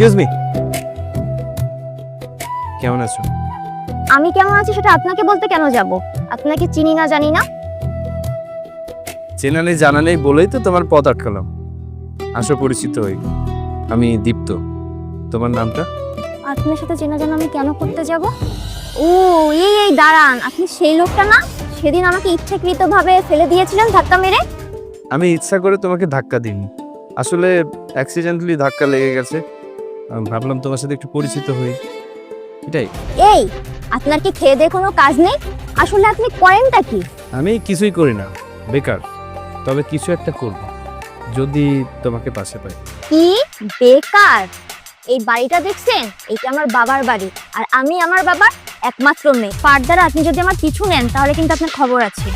Excuse me, কেমন আছো? আমি কেমন আছি সেটা আপনাকে বলতে কেন যাব? আপনাকে চিনি না জানি না। চেনা নেই জানা নেই বলেই তো তোমার পথ আটকালাম। আসো পরিচিত হই, আমি দীপ্ত। তোমার নামটা? আপনার সাথে চেনা জানা আমি কেন করতে যাব? ও এই দাঁড়ান, আপনি সেই লোকটা না সেদিন আমাকে ইচ্ছাকৃতভাবে ফেলে দিয়েছিলেন ধাক্কা মেরে? আমি ইচ্ছা করে তোমাকে ধাক্কা দিইনি, আসলে অ্যাক্সিডেন্টালি ধাক্কা লেগে গেছে। ভাবলাম তোমার সাথে একটু পরিচিত হই, এটাই। এই, আপনার কি খেয়ে দিয়ে কোনো কাজ নেই? আসলে আপনি করেনটা কি? আমি কিছুই করি না, বেকার। তবে কিছু একটা করব যদি তোমাকে পাশে পাই। কি বেকার? এই বাড়িটা দেখছেন, এটা আমার বাবার বাড়ি, আর আমি আমার বাবার একমাত্র মেয়ে। ফার্দার আপনি যদি আমার পিছু নেন তাহলে কিন্তু আপনার খবর আছে।